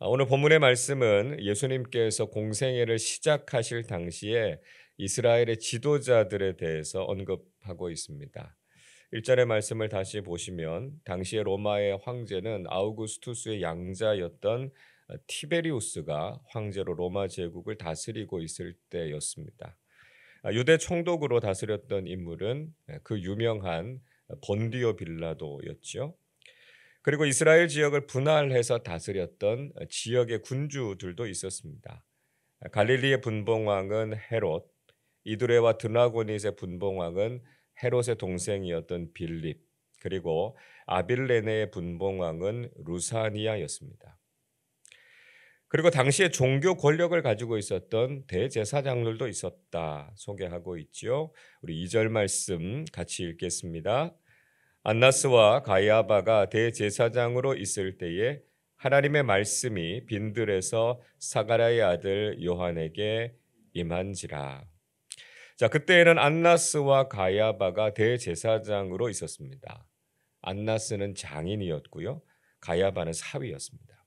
오늘 본문의 말씀은 예수님께서 공생애를 시작하실 당시에 이스라엘의 지도자들에 대해서 언급하고 있습니다. 1절의 말씀을 다시 보시면 당시에 로마의 황제는 아우구스투스의 양자였던 티베리우스가 황제로 로마 제국을 다스리고 있을 때였습니다. 유대 총독으로 다스렸던 인물은 그 유명한 본디오 빌라도였죠. 그리고 이스라엘 지역을 분할해서 다스렸던 지역의 군주들도 있었습니다. 갈릴리의 분봉왕은 헤롯, 이두레와 드라고닛의 분봉왕은 헤롯의 동생이었던 빌립, 그리고 아빌레네의 분봉왕은 루사니아였습니다. 그리고 당시에 종교 권력을 가지고 있었던 대제사장들도 있었다 소개하고 있지요. 우리 2절 말씀 같이 읽겠습니다. 안나스와 가야바가 대제사장으로 있을 때에 하나님의 말씀이 빈들에서 사가랴의 아들 요한에게 임한지라. 자, 그때에는 안나스와 가야바가 대제사장으로 있었습니다. 안나스는 장인이었고요. 가야바는 사위였습니다.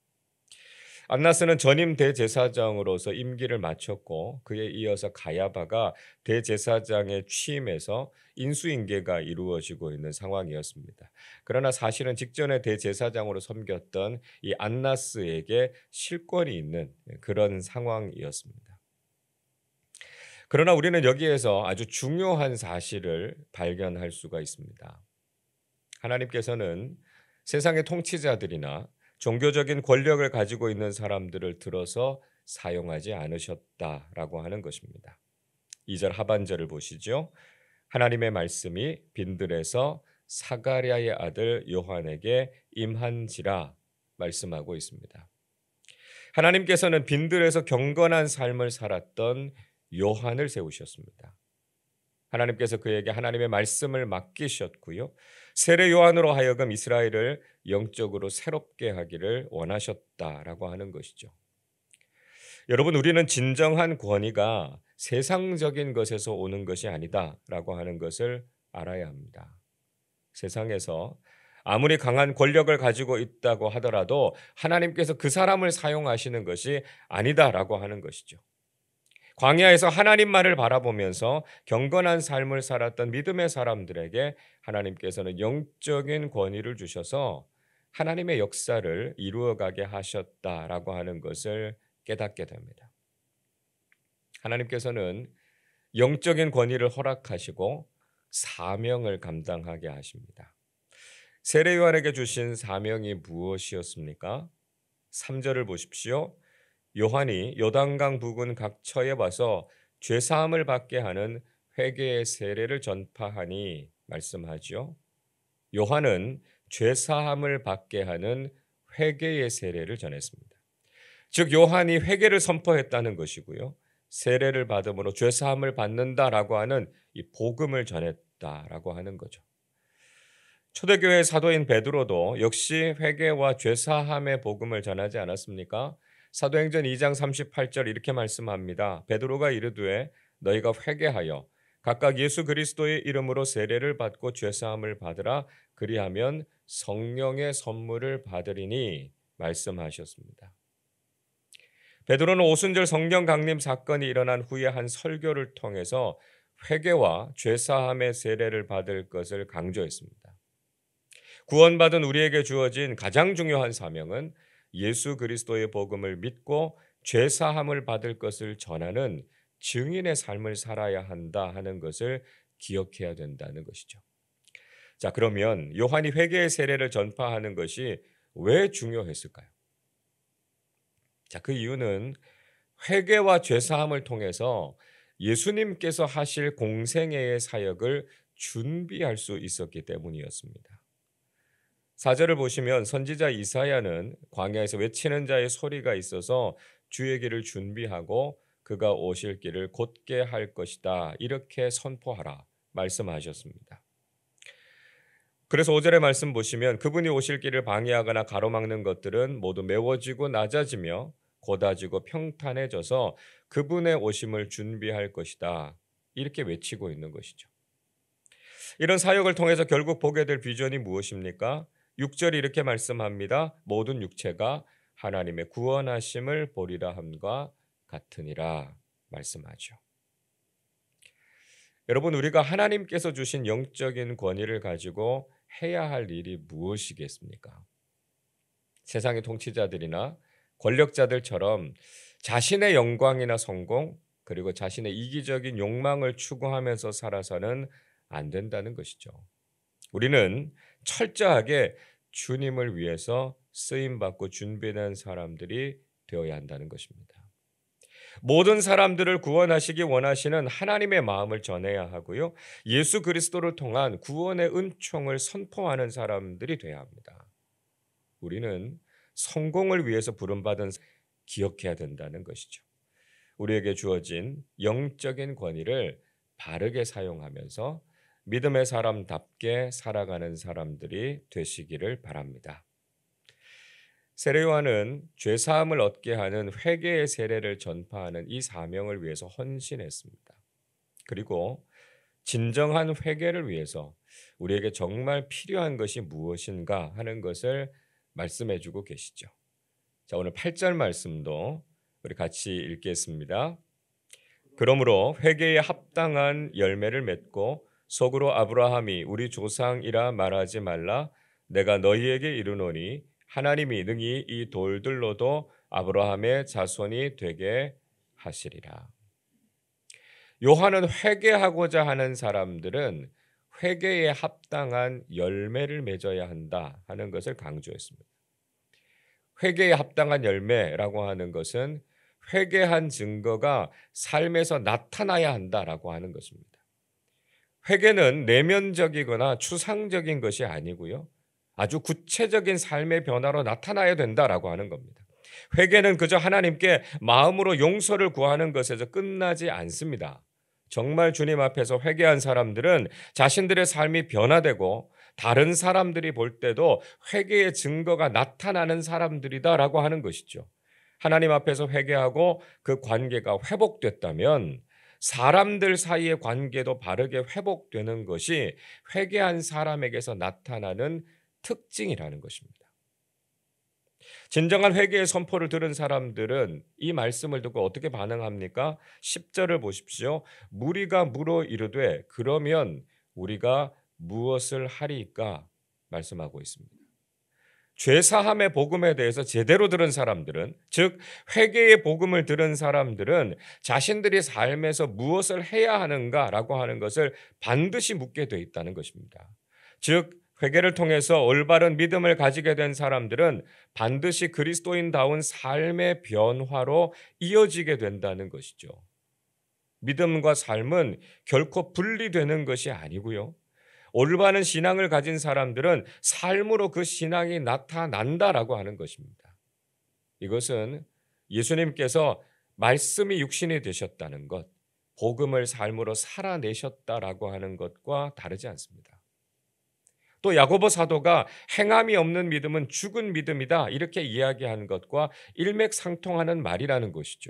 안나스는 전임 대제사장으로서 임기를 마쳤고 그에 이어서 가야바가 대제사장에 취임해서 인수인계가 이루어지고 있는 상황이었습니다. 그러나 사실은 직전에 대제사장으로 섬겼던 이 안나스에게 실권이 있는 그런 상황이었습니다. 그러나 우리는 여기에서 아주 중요한 사실을 발견할 수가 있습니다. 하나님께서는 세상의 통치자들이나 종교적인 권력을 가지고 있는 사람들을 들어서 사용하지 않으셨다라고 하는 것입니다. 2절 하반절을 보시죠. 하나님의 말씀이 빈들에서 사가랴의 아들 요한에게 임한지라 말씀하고 있습니다. 하나님께서는 빈들에서 경건한 삶을 살았던 요한을 세우셨습니다. 하나님께서 그에게 하나님의 말씀을 맡기셨고요. 세례 요한으로 하여금 이스라엘을 영적으로 새롭게 하기를 원하셨다라고 하는 것이죠. 여러분, 우리는 진정한 권위가 세상적인 것에서 오는 것이 아니다라고 하는 것을 알아야 합니다. 세상에서 아무리 강한 권력을 가지고 있다고 하더라도 하나님께서 그 사람을 사용하시는 것이 아니다라고 하는 것이죠. 광야에서 하나님만을 바라보면서 경건한 삶을 살았던 믿음의 사람들에게 하나님께서는 영적인 권위를 주셔서 하나님의 역사를 이루어가게 하셨다라고 하는 것을 깨닫게 됩니다. 하나님께서는 영적인 권위를 허락하시고 사명을 감당하게 하십니다. 세례 요한에게 주신 사명이 무엇이었습니까? 3절을 보십시오. 요한이 요단강 부근 각 처에 와서 죄 사함을 받게 하는 회개의 세례를 전파하니 말씀하지요. 요한은 죄 사함을 받게 하는 회개의 세례를 전했습니다. 즉 요한이 회개를 선포했다는 것이고요. 세례를 받음으로 죄 사함을 받는다라고 하는 이 복음을 전했다라고 하는 거죠. 초대교회 사도인 베드로도 역시 회개와 죄 사함의 복음을 전하지 않았습니까? 사도행전 2장 38절 이렇게 말씀합니다. 베드로가 이르되 너희가 회개하여 각각 예수 그리스도의 이름으로 세례를 받고 죄 사함을 받으라 그리하면 성령의 선물을 받으리니 말씀하셨습니다. 베드로는 오순절 성령 강림 사건이 일어난 후에 한 설교를 통해서 회개와 죄 사함의 세례를 받을 것을 강조했습니다. 구원받은 우리에게 주어진 가장 중요한 사명은 예수 그리스도의 복음을 믿고 죄 사함을 받을 것을 전하는 증인의 삶을 살아야 한다 하는 것을 기억해야 된다는 것이죠. 자, 그러면 요한이 회개의 세례를 전파하는 것이 왜 중요했을까요? 자, 그 이유는 회개와 죄 사함을 통해서 예수님께서 하실 공생애의 사역을 준비할 수 있었기 때문이었습니다. 4절을 보시면 선지자 이사야는 광야에서 외치는 자의 소리가 있어서 주의 길을 준비하고 그가 오실 길을 곧게 할 것이다. 이렇게 선포하라 말씀하셨습니다. 그래서 5절의 말씀 보시면 그분이 오실 길을 방해하거나 가로막는 것들은 모두 메워지고 낮아지며 곧아지고 평탄해져서 그분의 오심을 준비할 것이다. 이렇게 외치고 있는 것이죠. 이런 사역을 통해서 결국 보게 될 비전이 무엇입니까? 6절이 이렇게 말씀합니다. 모든 육체가 하나님의 구원하심을 보리라 함과 같으니라 말씀하죠. 여러분, 우리가 하나님께서 주신 영적인 권위를 가지고 해야 할 일이 무엇이겠습니까? 세상의 통치자들이나 권력자들처럼 자신의 영광이나 성공, 그리고 자신의 이기적인 욕망을 추구하면서 살아서는 안 된다는 것이죠. 우리는 철저하게 주님을 위해서 쓰임받고 준비된 사람들이 되어야 한다는 것입니다. 모든 사람들을 구원하시기 원하시는 하나님의 마음을 전해야 하고요. 예수 그리스도를 통한 구원의 은총을 선포하는 사람들이 되어야 합니다. 우리는 성공을 위해서 부름받은 기억해야 된다는 것이죠. 우리에게 주어진 영적인 권위를 바르게 사용하면서 믿음의 사람답게 살아가는 사람들이 되시기를 바랍니다. 세례요한은 죄사함을 얻게 하는 회개의 세례를 전파하는 이 사명을 위해서 헌신했습니다. 그리고 진정한 회개를 위해서 우리에게 정말 필요한 것이 무엇인가 하는 것을 말씀해 주고 계시죠. 자, 오늘 8절 말씀도 우리 같이 읽겠습니다. 그러므로 회개에 합당한 열매를 맺고 속으로 아브라함이 우리 조상이라 말하지 말라. 내가 너희에게 이르노니 하나님이 능히 이 돌들로도 아브라함의 자손이 되게 하시리라. 요한은 회개하고자 하는 사람들은 회개에 합당한 열매를 맺어야 한다 하는 것을 강조했습니다. 회개에 합당한 열매라고 하는 것은 회개한 증거가 삶에서 나타나야 한다라고 하는 것입니다. 회개는 내면적이거나 추상적인 것이 아니고요. 아주 구체적인 삶의 변화로 나타나야 된다라고 하는 겁니다. 회개는 그저 하나님께 마음으로 용서를 구하는 것에서 끝나지 않습니다. 정말 주님 앞에서 회개한 사람들은 자신들의 삶이 변화되고 다른 사람들이 볼 때도 회개의 증거가 나타나는 사람들이다라고 하는 것이죠. 하나님 앞에서 회개하고 그 관계가 회복됐다면 사람들 사이의 관계도 바르게 회복되는 것이 회개한 사람에게서 나타나는 특징이라는 것입니다. 진정한 회개의 선포를 들은 사람들은 이 말씀을 듣고 어떻게 반응합니까? 10절을 보십시오. 무리가 물어 이르되 그러면 우리가 무엇을 하리까? 말씀하고 있습니다. 죄사함의 복음에 대해서 제대로 들은 사람들은, 즉 회개의 복음을 들은 사람들은 자신들이 삶에서 무엇을 해야 하는가라고 하는 것을 반드시 묻게 돼 있다는 것입니다. 즉 회개를 통해서 올바른 믿음을 가지게 된 사람들은 반드시 그리스도인다운 삶의 변화로 이어지게 된다는 것이죠. 믿음과 삶은 결코 분리되는 것이 아니고요. 올바른 신앙을 가진 사람들은 삶으로 그 신앙이 나타난다라고 하는 것입니다. 이것은 예수님께서 말씀이 육신이 되셨다는 것, 복음을 삶으로 살아내셨다라고 하는 것과 다르지 않습니다. 또 야고보 사도가 행함이 없는 믿음은 죽은 믿음이다 이렇게 이야기하는 것과 일맥상통하는 말이라는 것이죠.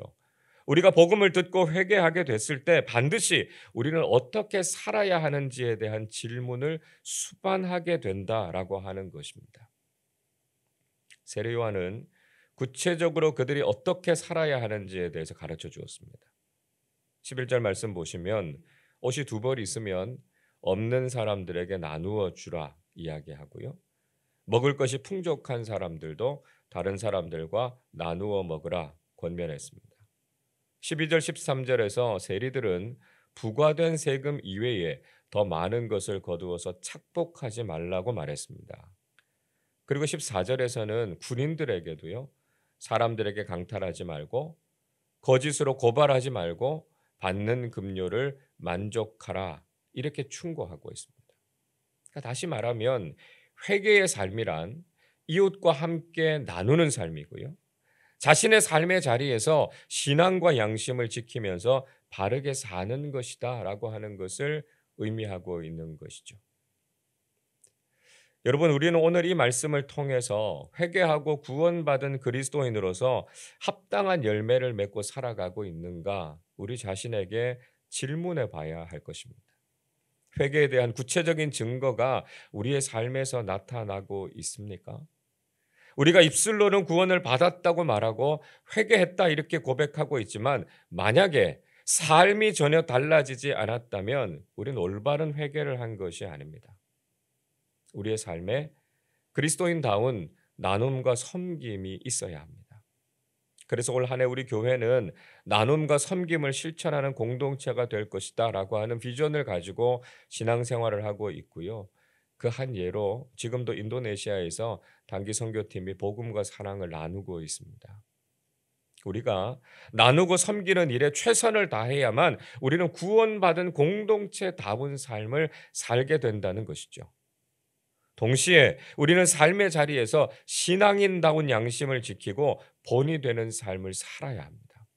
우리가 복음을 듣고 회개하게 됐을 때 반드시 우리는 어떻게 살아야 하는지에 대한 질문을 수반하게 된다라고 하는 것입니다. 세례 요한은 구체적으로 그들이 어떻게 살아야 하는지에 대해서 가르쳐 주었습니다. 11절 말씀 보시면 옷이 두 벌 있으면 없는 사람들에게 나누어 주라 이야기하고요. 먹을 것이 풍족한 사람들도 다른 사람들과 나누어 먹으라 권면했습니다. 12절 13절에서 세리들은 부과된 세금 이외에 더 많은 것을 거두어서 착복하지 말라고 말했습니다. 그리고 14절에서는 군인들에게도요. 사람들에게 강탈하지 말고 거짓으로 고발하지 말고 받는 급료를 만족하라 이렇게 충고하고 있습니다. 그러니까 다시 말하면 회개의 삶이란 이웃과 함께 나누는 삶이고요. 자신의 삶의 자리에서 신앙과 양심을 지키면서 바르게 사는 것이다라고 하는 것을 의미하고 있는 것이죠. 여러분, 우리는 오늘 이 말씀을 통해서 회개하고 구원받은 그리스도인으로서 합당한 열매를 맺고 살아가고 있는가 우리 자신에게 질문해 봐야 할 것입니다. 회개에 대한 구체적인 증거가 우리의 삶에서 나타나고 있습니까? 우리가 입술로는 구원을 받았다고 말하고 회개했다 이렇게 고백하고 있지만 만약에 삶이 전혀 달라지지 않았다면 우리는 올바른 회개를 한 것이 아닙니다. 우리의 삶에 그리스도인다운 나눔과 섬김이 있어야 합니다. 그래서 올 한 해 우리 교회는 나눔과 섬김을 실천하는 공동체가 될 것이다라고 하는 비전을 가지고 신앙생활을 하고 있고요. 그 한 예로 지금도 인도네시아에서 단기 선교팀이 복음과 사랑을 나누고 있습니다. 우리가 나누고 섬기는 일에 최선을 다해야만 우리는 구원받은 공동체다운 삶을 살게 된다는 것이죠. 동시에 우리는 삶의 자리에서 신앙인다운 양심을 지키고 본이 되는 삶을 살아야 합니다.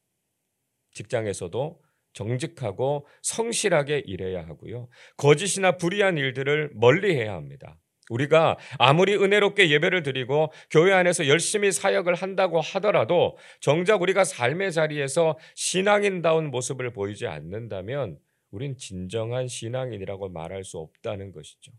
직장에서도 정직하고 성실하게 일해야 하고요. 거짓이나 불의한 일들을 멀리해야 합니다. 우리가 아무리 은혜롭게 예배를 드리고 교회 안에서 열심히 사역을 한다고 하더라도 정작 우리가 삶의 자리에서 신앙인다운 모습을 보이지 않는다면 우린 진정한 신앙인이라고 말할 수 없다는 것이죠.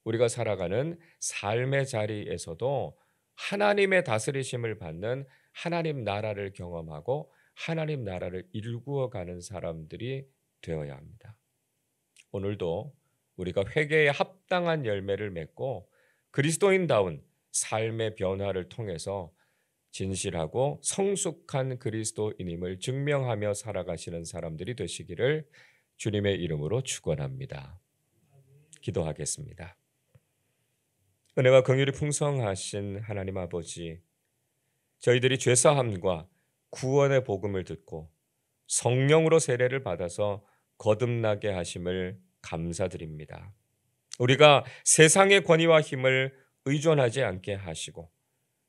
우리가 살아가는 삶의 자리에서도 하나님의 다스리심을 받는 하나님 나라를 경험하고 하나님 나라를 일구어가는 사람들이 되어야 합니다. 오늘도 우리가 회개에 합당한 열매를 맺고 그리스도인다운 삶의 변화를 통해서 진실하고 성숙한 그리스도인임을 증명하며 살아가시는 사람들이 되시기를 주님의 이름으로 축원합니다. 기도하겠습니다. 은혜와 긍휼이 풍성하신 하나님 아버지, 저희들이 죄사함과 구원의 복음을 듣고 성령으로 세례를 받아서 거듭나게 하심을 감사드립니다. 우리가 세상의 권위와 힘을 의존하지 않게 하시고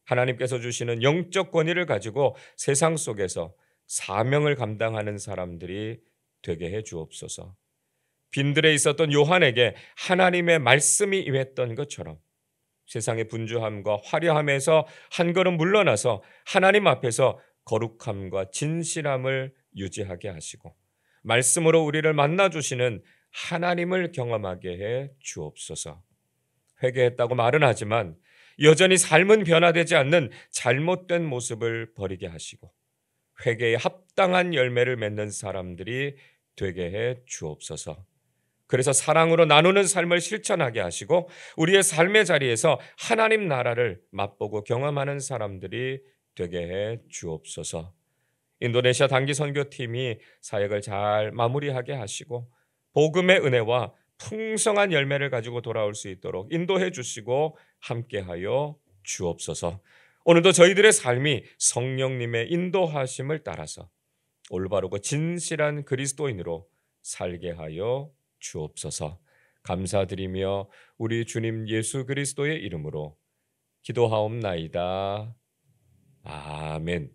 하나님께서 주시는 영적 권위를 가지고 세상 속에서 사명을 감당하는 사람들이 되게 해 주옵소서. 빈들에 있었던 요한에게 하나님의 말씀이 임했던 것처럼 세상의 분주함과 화려함에서 한 걸음 물러나서 하나님 앞에서 거룩함과 진실함을 유지하게 하시고 말씀으로 우리를 만나주시는 하나님을 경험하게 해 주옵소서. 회개했다고 말은 하지만 여전히 삶은 변화되지 않는 잘못된 모습을 버리게 하시고 회개에 합당한 열매를 맺는 사람들이 되게 해 주옵소서. 그래서 사랑으로 나누는 삶을 실천하게 하시고 우리의 삶의 자리에서 하나님 나라를 맛보고 경험하는 사람들이 되게 해 주옵소서. 인도네시아 단기 선교팀이 사역을 잘 마무리하게 하시고 복음의 은혜와 풍성한 열매를 가지고 돌아올 수 있도록 인도해 주시고 함께하여 주옵소서. 오늘도 저희들의 삶이 성령님의 인도하심을 따라서 올바르고 진실한 그리스도인으로 살게 하여 주옵소서. 감사드리며 우리 주님 예수 그리스도의 이름으로 기도하옵나이다. 아멘.